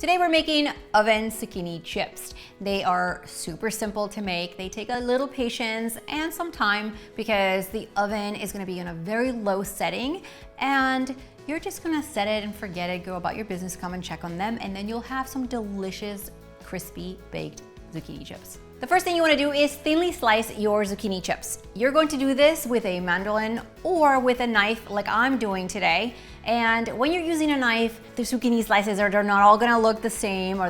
Today we're making oven zucchini chips. They are super simple to make. They take a little patience and some time because the oven is gonna be in a very low setting and you're just gonna set it and forget it, go about your business, come and check on them, and then you'll have some delicious, crispy baked zucchini chips. The first thing you wanna do is thinly slice your zucchini chips. You're going to do this with a mandolin or with a knife like I'm doing today. And when you're using a knife, the zucchini slices they're not all gonna look the same, or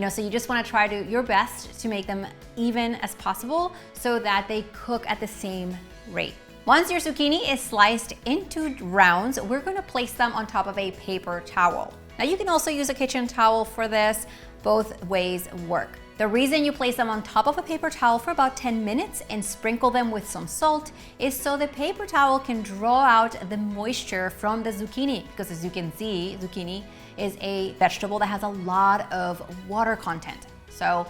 so you just wanna try your best to make them even as possible so that they cook at the same rate. Once your zucchini is sliced into rounds, we're gonna place them on top of a paper towel. Now you can also use a kitchen towel for this. Both ways work. The reason you place them on top of a paper towel for about 10 minutes and sprinkle them with some salt is so the paper towel can draw out the moisture from the zucchini, because as you can see, zucchini is a vegetable that has a lot of water content. So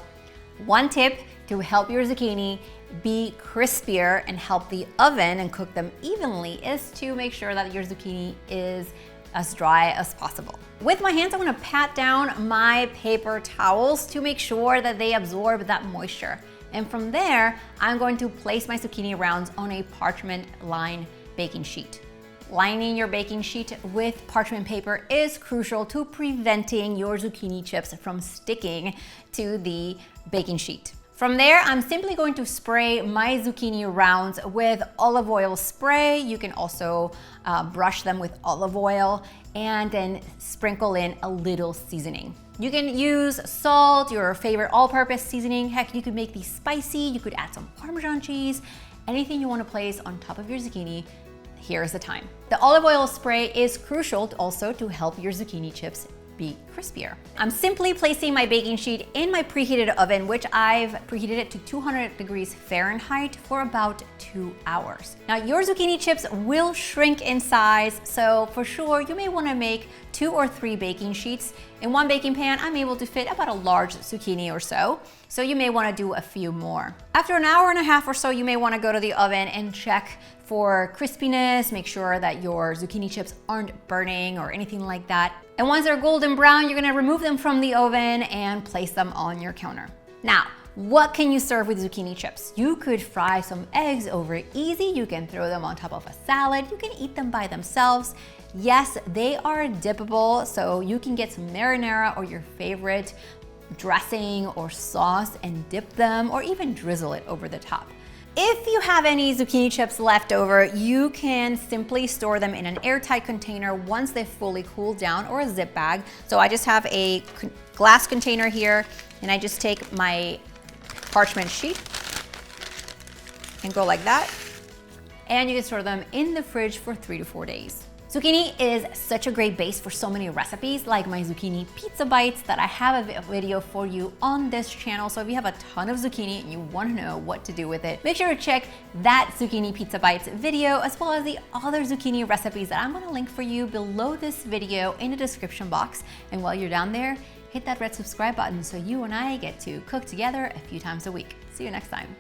one tip to help your zucchini be crispier and help the oven and cook them evenly is to make sure that your zucchini is as dry as possible. With my hands, I'm gonna pat down my paper towels to make sure that they absorb that moisture. And from there, I'm going to place my zucchini rounds on a parchment lined baking sheet. Lining your baking sheet with parchment paper is crucial to preventing your zucchini chips from sticking to the baking sheet. From there, I'm simply going to spray my zucchini rounds with olive oil spray. You can also brush them with olive oil and then sprinkle in a little seasoning. You can use salt, your favorite all-purpose seasoning. Heck, you could make these spicy. You could add some Parmesan cheese, anything you want to place on top of your zucchini. Here's the time. The olive oil spray is crucial also to help your zucchini chips be crispier. I'm simply placing my baking sheet in my preheated oven, which I've preheated it to 200 degrees Fahrenheit for about 2 hours. Now your zucchini chips will shrink in size, so for sure you may want to make 2 or 3 baking sheets. In one baking pan, I'm able to fit about a large zucchini or so you may want to do a few more. After an hour and a half or so, you may want to go to the oven and check for crispiness, make sure that your zucchini chips aren't burning or anything like that. And once they're golden brown, you're gonna remove them from the oven and place them on your counter. Now, what can you serve with zucchini chips? You could fry some eggs over easy. You can throw them on top of a salad. You can eat them by themselves. Yes, they are dippable, so you can get some marinara or your favorite dressing or sauce and dip them, or even drizzle it over the top. If you have any zucchini chips left over, you can simply store them in an airtight container once they fully cool down, or a zip bag. So I just have a glass container here, and I just take my parchment sheet and go like that. And you can store them in the fridge for 3 to 4 days. Zucchini is such a great base for so many recipes, like my zucchini pizza bites that I have a video for you on this channel. So if you have a ton of zucchini and you want to know what to do with it, make sure to check that zucchini pizza bites video, as well as the other zucchini recipes that I'm going to link for you below this video in the description box. And while you're down there, hit that red subscribe button so you and I get to cook together a few times a week. See you next time.